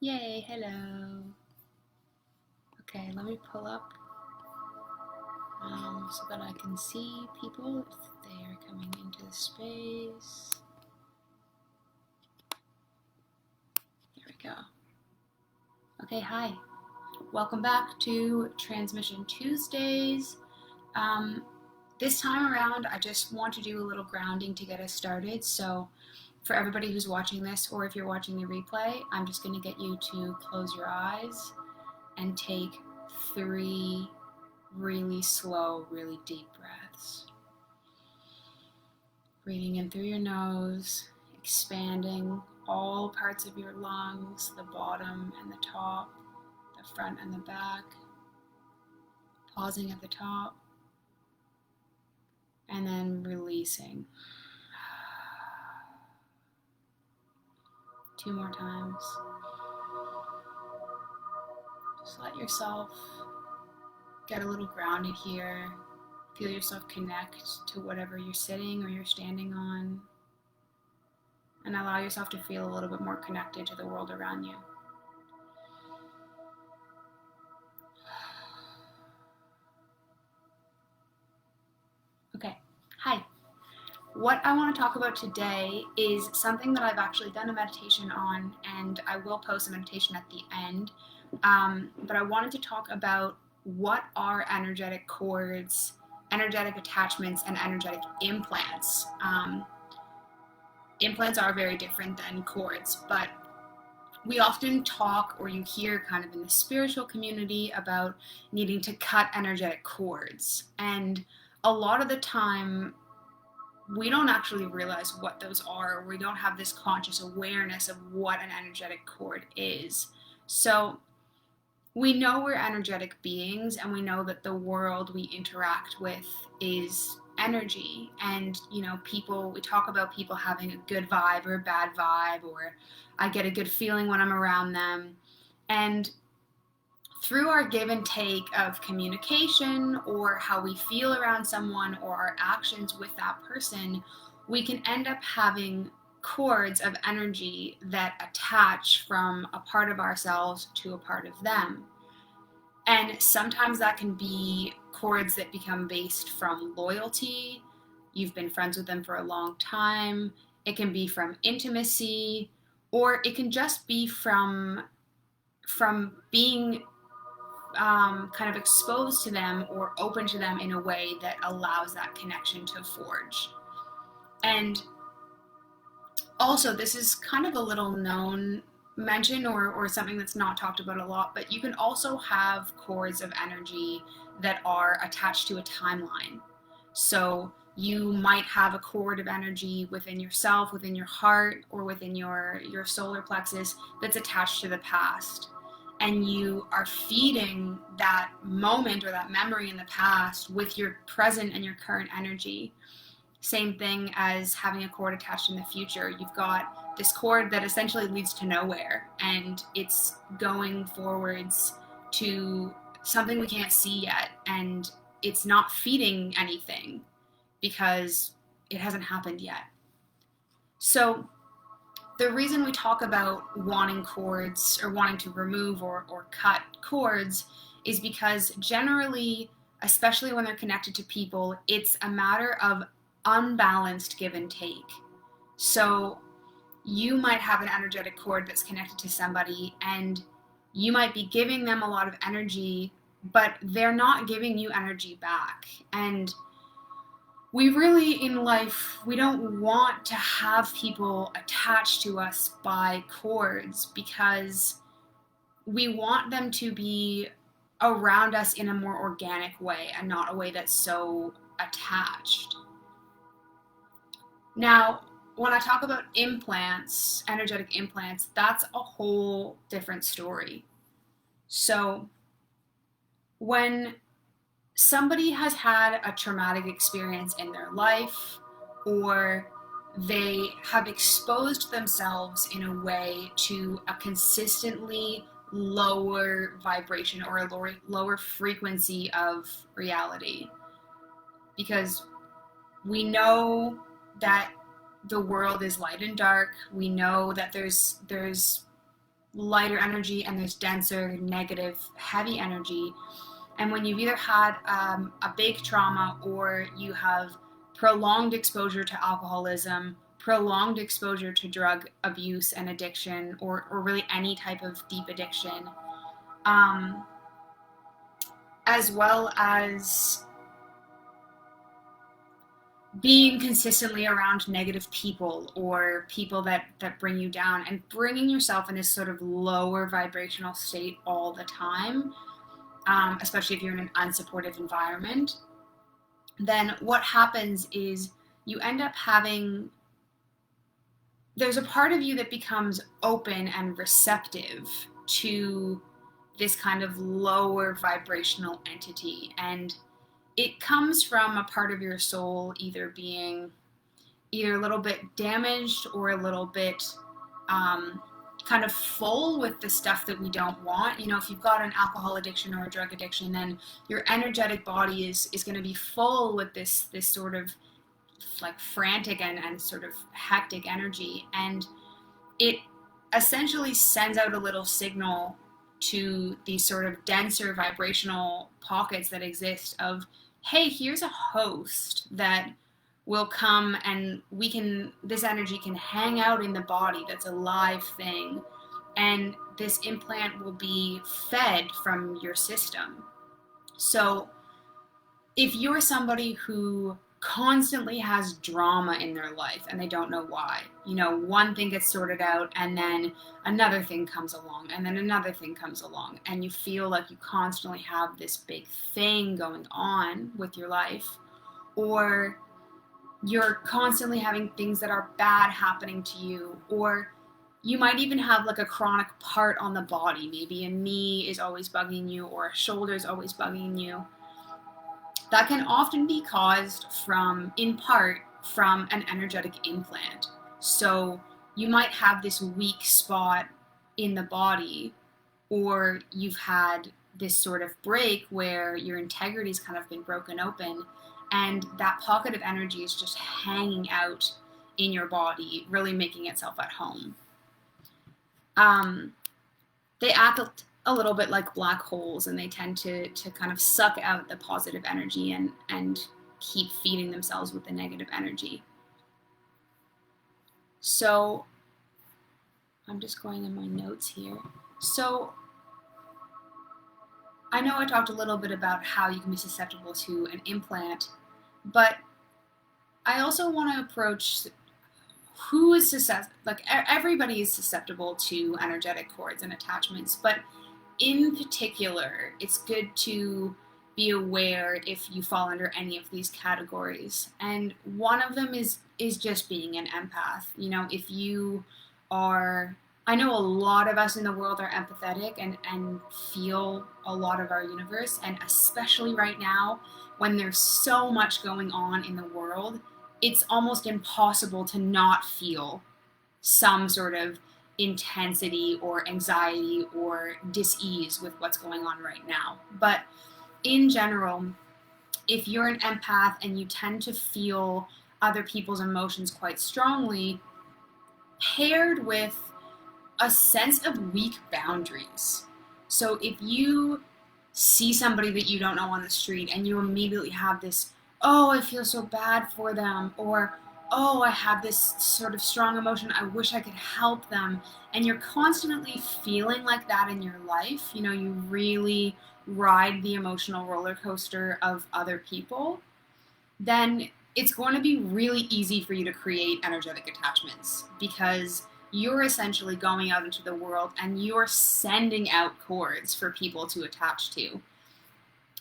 Yay, hello. Okay, let me pull up so that I can see people if they are coming into the space. There we go. Okay, hi. Welcome back to Transmission Tuesdays. This time around, I just want to do a little grounding to get us started. So, for everybody who's watching this, or if you're watching the replay, I'm just going to get you to close your eyes and take 3 really slow, really deep breaths. Breathing in through your nose, expanding all parts of your lungs, the bottom and the top, the front and the back. Pausing at the top, and then releasing. 2 more times. Just let yourself get a little grounded here. Feel yourself connect to whatever you're sitting or you're standing on. And allow yourself to feel a little bit more connected to the world around you. Okay, hi. What I want to talk about today is something that I've actually done a meditation on, and I will post a meditation at the end. But I wanted to talk about what are energetic cords, energetic attachments, and energetic implants. Implants are very different than cords, but we often talk, or you hear kind of in the spiritual community, about needing to cut energetic cords. And a lot of the time, we don't actually realize what those are, or we don't have this conscious awareness of what an energetic cord is. So we know we're energetic beings, and we know that the world we interact with is energy. And, people, we talk about people having a good vibe or a bad vibe, or I get a good feeling when I'm around them. And through our give and take of communication, or how we feel around someone, or our actions with that person, we can end up having cords of energy that attach from a part of ourselves to a part of them. And sometimes that can be cords that become based from loyalty. You've been friends with them for a long time. It can be from intimacy, or it can just be from being kind of exposed to them or open to them in a way that allows that connection to forge. And also, this is kind of a little known mention, or something that's not talked about a lot, but you can also have cords of energy that are attached to a timeline. So you might have a cord of energy within yourself, within your heart, or within your solar plexus that's attached to the past. And you are feeding that moment or that memory in the past with your present and your current energy. Same thing as having a cord attached in the future. You've got this cord that essentially leads to nowhere, and it's going forwards to something we can't see yet, and it's not feeding anything because it hasn't happened yet. So the reason we talk about wanting cords, or wanting to remove or cut cords, is because generally, especially when they're connected to people, it's a matter of unbalanced give and take. So you might have an energetic cord that's connected to somebody, and you might be giving them a lot of energy, but they're not giving you energy back. And we really, in life, we don't want to have people attached to us by cords, because we want them to be around us in a more organic way, and not a way that's so attached. Now, when I talk about implants, energetic implants, that's a whole different story. So when somebody has had a traumatic experience in their life, or they have exposed themselves in a way to a consistently lower vibration, or a lower frequency of reality, because we know that the world is light and dark. We know that there's lighter energy and there's denser, negative, heavy energy. And when you've either had a big trauma, or you have prolonged exposure to alcoholism, prolonged exposure to drug abuse and addiction, or really any type of deep addiction, as well as being consistently around negative people or people that bring you down, and bringing yourself in this sort of lower vibrational state all the time, especially if you're in an unsupportive environment, then what happens is you end up having, there's a part of you that becomes open and receptive to this kind of lower vibrational entity. And it comes from a part of your soul either being either a little bit damaged or a little bit kind of full with the stuff that we don't want. You know, if you've got an alcohol addiction or a drug addiction, then your energetic body is going to be full with this sort of like frantic and sort of hectic energy. And it essentially sends out a little signal to these sort of denser vibrational pockets that exist of, hey, here's a host that will come, and this energy can hang out in the body. That's a live thing. And this implant will be fed from your system. So if you're somebody who constantly has drama in their life and they don't know why, you know, one thing gets sorted out and then another thing comes along and then another thing comes along, and you feel like you constantly have this big thing going on with your life, or you're constantly having things that are bad happening to you, or you might even have like a chronic part on the body, maybe a knee is always bugging you or a shoulder is always bugging you, that can often be caused from, in part, from an energetic implant. So you might have this weak spot in the body, or you've had this sort of break where your integrity's kind of been broken open, and that pocket of energy is just hanging out in your body, really making itself at home. They act a little bit like black holes, and they tend to kind of suck out the positive energy and keep feeding themselves with the negative energy. So I'm just going in my notes here. So I know I talked a little bit about how you can be susceptible to an implant, but I also want to approach who is susceptible. Like, everybody is susceptible to energetic cords and attachments, but in particular, it's good to be aware if you fall under any of these categories. And one of them is just being an empath. You know, if you are, I know a lot of us in the world are empathetic and feel a lot of our universe, and especially right now when there's so much going on in the world, it's almost impossible to not feel some sort of intensity or anxiety or dis-ease with what's going on right now. But in general, if you're an empath and you tend to feel other people's emotions quite strongly, paired with a sense of weak boundaries. So if you see somebody that you don't know on the street and you immediately have this, oh, I feel so bad for them, or oh, I have this sort of strong emotion, I wish I could help them, and you're constantly feeling like that in your life, you know, you really ride the emotional roller coaster of other people, then it's going to be really easy for you to create energetic attachments, because you're essentially going out into the world and you're sending out cords for people to attach to.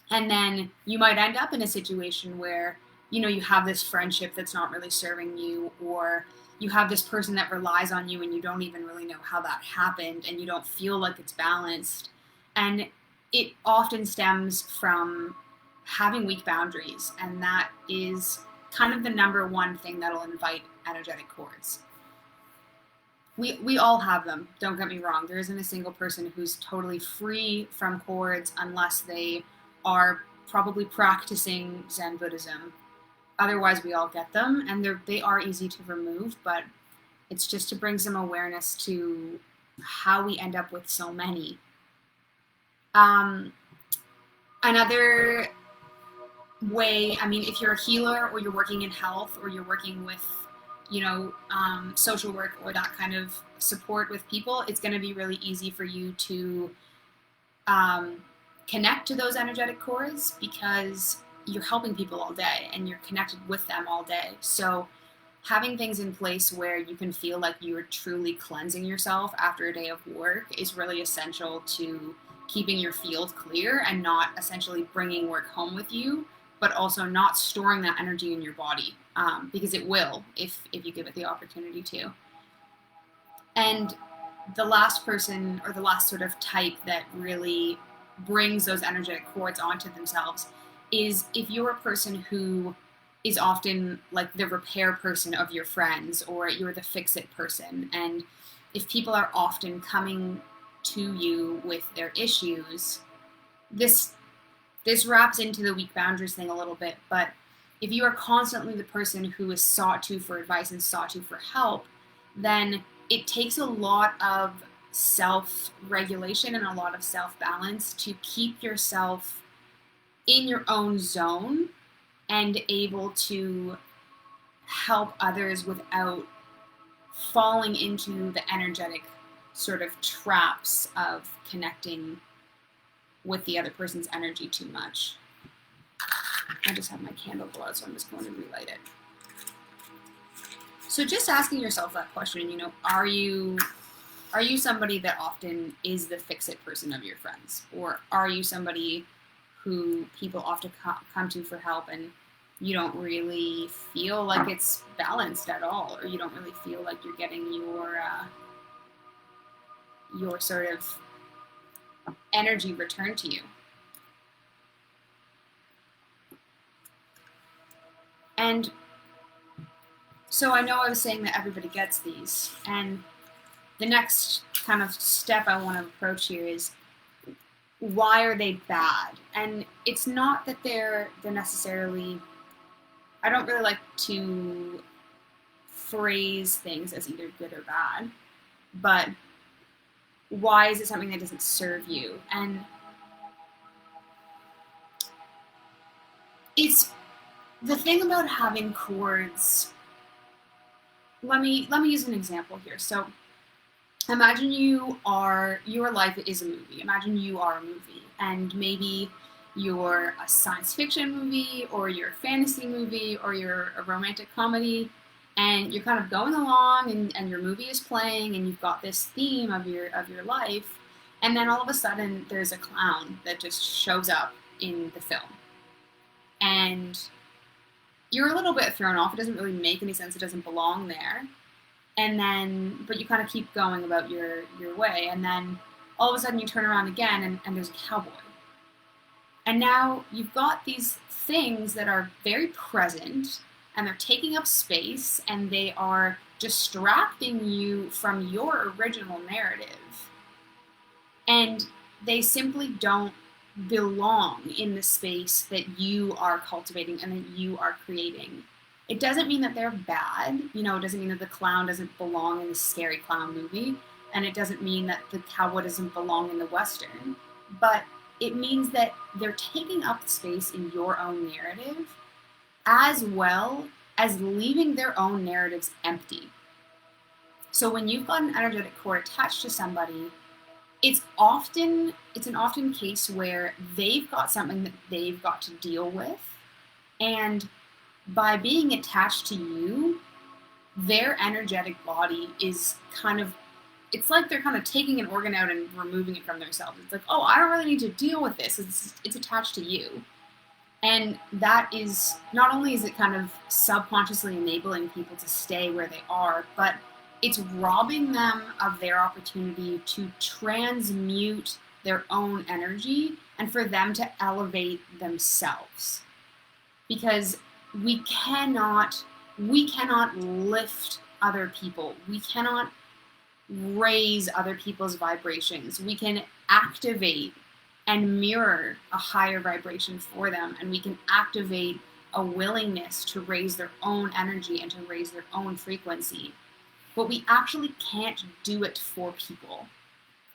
And then you might end up in a situation where, you know, you have this friendship that's not really serving you, or you have this person that relies on you and you don't even really know how that happened and you don't feel like it's balanced. And it often stems from having weak boundaries, and that is kind of the number one thing that'll invite energetic cords. We all have them, don't get me wrong. There isn't a single person who's totally free from cords unless they are probably practicing Zen Buddhism. Otherwise, we all get them, and they are easy to remove, but it's just to bring some awareness to how we end up with so many. Another way, I mean, if you're a healer or you're working in health or you're working with, social work or that kind of support with people, it's going to be really easy for you to connect to those energetic cords because you're helping people all day and you're connected with them all day. So having things in place where you can feel like you're truly cleansing yourself after a day of work is really essential to keeping your field clear and not essentially bringing work home with you, but also not storing that energy in your body, because it will if you give it the opportunity to. And the last person, or the last sort of type that really brings those energetic cords onto themselves, is if you're a person who is often like the repair person of your friends, or you're the fix-it person. And if people are often coming to you with their issues, this wraps into the weak boundaries thing a little bit, but if you are constantly the person who is sought to for advice and sought to for help, then it takes a lot of self-regulation and a lot of self-balance to keep yourself in your own zone and able to help others without falling into the energetic sort of traps of connecting with the other person's energy too much. I just have my candle go out, so I'm just going to relight it. So just asking yourself that question, are you somebody that often is the fix-it person of your friends? Or are you somebody who people often come to for help and you don't really feel like it's balanced at all, or you don't really feel like you're getting your sort of energy returned to you? And so I know I was saying that everybody gets these, and the next kind of step I want to approach here is, why are they bad? And it's not that they're necessarily, I don't really like to phrase things as either good or bad, but why is it something that doesn't serve you? And it's the thing about having cords. Let me use an example here. So imagine your life is a movie. Imagine you are a movie, and maybe you're a science fiction movie, or you're a fantasy movie, or you're a romantic comedy, and you're kind of going along, and your movie is playing, and you've got this theme of your life, and then all of a sudden there's a clown that just shows up in the film, and you're a little bit thrown off. It doesn't really make any sense. It doesn't belong there. And then, but you kind of keep going about your way, and then all of a sudden you turn around again, and there's a cowboy. And now you've got these things that are very present, and they're taking up space, and they are distracting you from your original narrative. And they simply don't belong in the space that you are cultivating and that you are creating. It doesn't mean that they're bad. It doesn't mean that the clown doesn't belong in the scary clown movie, and it doesn't mean that the cowboy doesn't belong in the Western. But it means that they're taking up space in your own narrative, as well as leaving their own narratives empty. So when you've got an energetic cord attached to somebody, it's an often case where they've got something that they've got to deal with, and by being attached to you, their energetic body is it's like they're kind of taking an organ out and removing it from themselves. It's like, oh, I don't really need to deal with this. It's attached to you. And that is, not only is it kind of subconsciously enabling people to stay where they are, but it's robbing them of their opportunity to transmute their own energy and for them to elevate themselves. Because we cannot lift other people. We cannot raise other people's vibrations. We can activate and mirror a higher vibration for them, and we can activate a willingness to raise their own energy and to raise their own frequency. but we actually can't do it for people.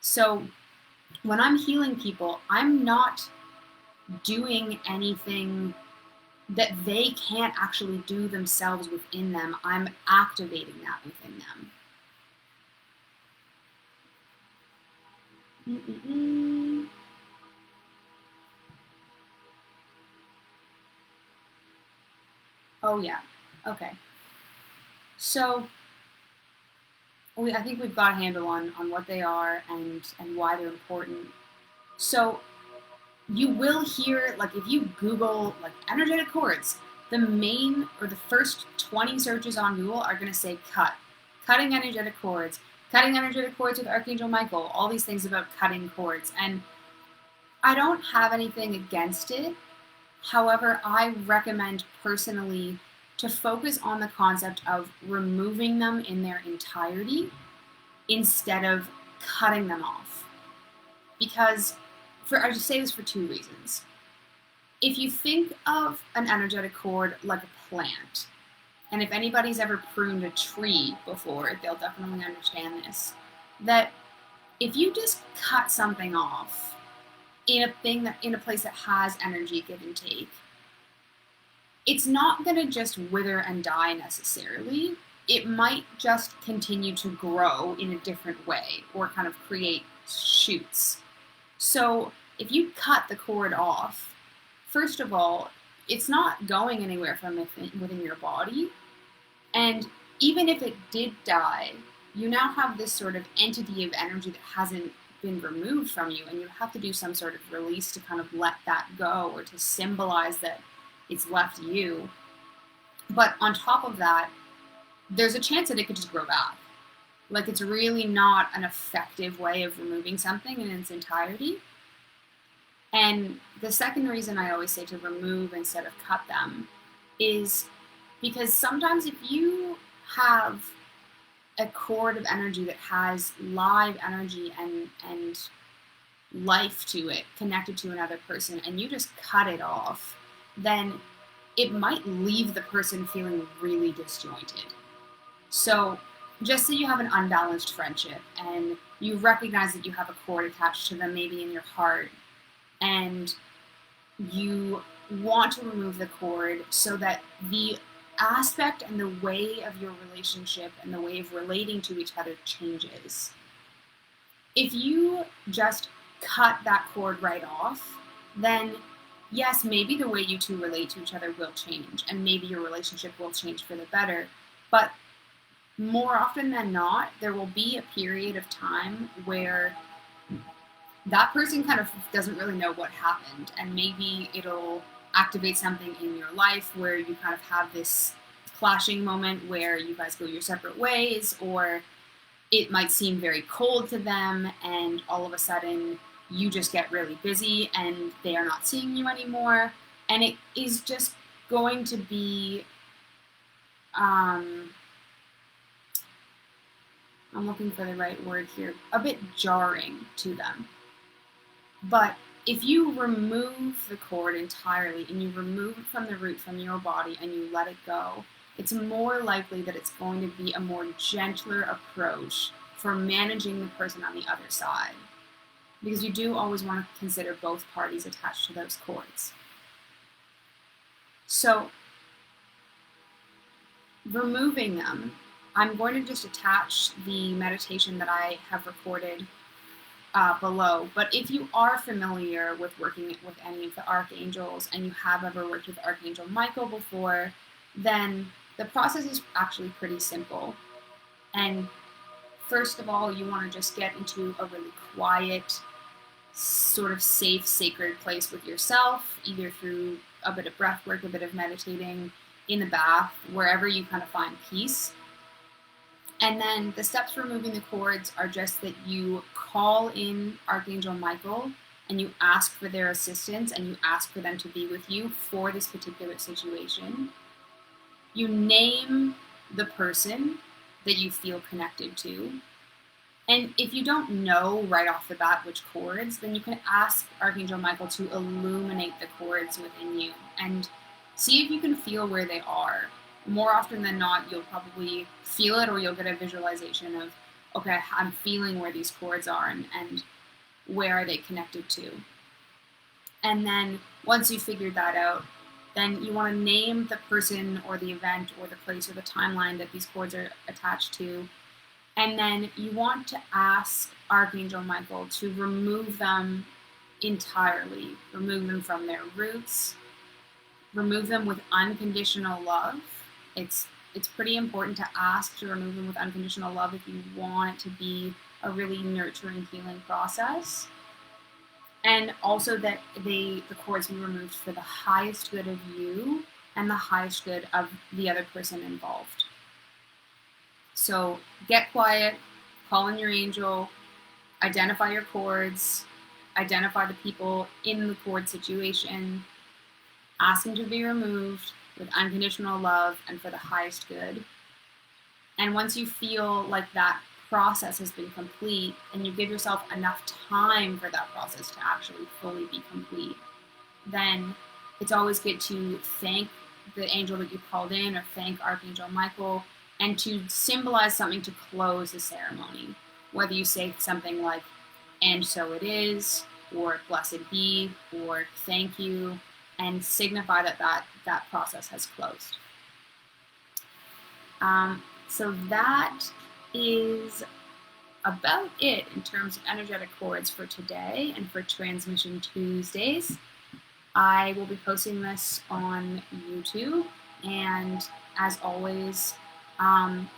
So when I'm healing people, I'm not doing anything that they can't actually do themselves within them. I'm activating that within them. Oh yeah, okay. So I think we've got a handle on what they are and why they're important. So you will hear, like, if you Google like energetic cords, the main or the first 20 searches on Google are going to say cutting energetic cords with Archangel Michael, all these things about cutting cords. And I don't have anything against it. However, I recommend personally to focus on the concept of removing them in their entirety instead of cutting them off. Because I just say this for two reasons. If you think of an energetic cord like a plant, and if anybody's ever pruned a tree before, they'll definitely understand this, that if you just cut something off in a place that has energy give and take, it's not going to just wither and die necessarily. It might just continue to grow in a different way or kind of create shoots. So if you cut the cord off, first of all, it's not going anywhere from within your body. And even if it did die, you now have this sort of entity of energy that hasn't been removed from you, and you have to do some sort of release to kind of let that go or to symbolize that it's left you. But on top of that, there's a chance that it could just grow back. Like, it's really not an effective way of removing something in its entirety. And the second reason I always say to remove instead of cut them is because sometimes if you have a cord of energy that has live energy and life to it connected to another person, and you just cut it off, then it might leave the person feeling really disjointed. So just say you have an unbalanced friendship and you recognize that you have a cord attached to them, maybe in your heart, and you want to remove the cord so that the aspect and the way of your relationship and the way of relating to each other changes. If you just cut that cord right off, then yes, maybe the way you two relate to each other will change, and maybe your relationship will change for the better, but more often than not, there will be a period of time where that person kind of doesn't really know what happened, and maybe it'll activate something in your life where you kind of have this clashing moment where you guys go your separate ways, or it might seem very cold to them, and all of a sudden you just get really busy and they are not seeing you anymore, and it is just going to be I'm looking for the right word here, a bit jarring to them. But if you remove the cord entirely and you remove it from the root, from your body, and you let it go, it's more likely that it's going to be a more gentler approach for managing the person on the other side. Because you do always want to consider both parties attached to those cords. So, removing them, I'm going to just attach the meditation that I have recorded below. But if you are familiar with working with any of the archangels and you have ever worked with Archangel Michael before, then the process is actually pretty simple. And first of all, you want to just get into a really quiet, sort of safe, sacred place with yourself, either through a bit of breath work, a bit of meditating, in the bath, wherever you kind of find peace. And then the steps for removing the cords are just that you call in Archangel Michael and you ask for their assistance and you ask for them to be with you for this particular situation. You name the person that you feel connected to. And if you don't know right off the bat which cords, then you can ask Archangel Michael to illuminate the cords within you and see if you can feel where they are. more often than not, you'll probably feel it, or you'll get a visualization of, okay, I'm feeling where these chords are and where are they connected to. And then once you've figured that out, then you want to name the person or the event or the place or the timeline that these chords are attached to. And then you want to ask Archangel Michael to remove them entirely, remove them from their roots, remove them with unconditional love. It's pretty important to ask to remove them with unconditional love if you want it to be a really nurturing, healing process. And also that the chords be removed for the highest good of you and the highest good of the other person involved. So get quiet, call in your angel, identify your chords, identify the people in the chord situation, ask them to be removed with unconditional love and for the highest good. And once you feel like that process has been complete and you give yourself enough time for that process to actually fully be complete, then it's always good to thank the angel that you called in or thank Archangel Michael, and to symbolize something to close the ceremony. Whether you say something like, and so it is, or blessed be, or thank you, and signify that process has closed. So that is about it in terms of energetic chords for today and for Transmission Tuesdays. I will be posting this on YouTube, and as always,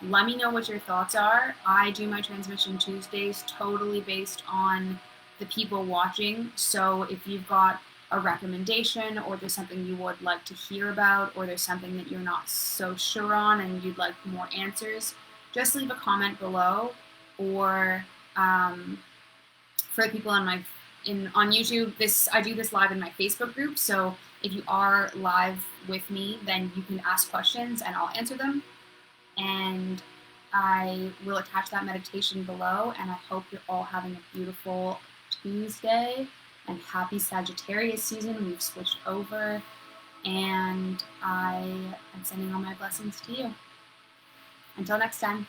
let me know what your thoughts are. I do my Transmission Tuesdays totally based on the people watching, so if you've got a recommendation, or there's something you would like to hear about, or there's something that you're not so sure on and you'd like more answers, just leave a comment below. Or for the people on YouTube, I do this live in my Facebook group, so if you are live with me, then you can ask questions and I'll answer them. And I will attach that meditation below, and I hope you're all having a beautiful Tuesday and happy Sagittarius season. We've switched over, and I am sending all my blessings to you. Until next time.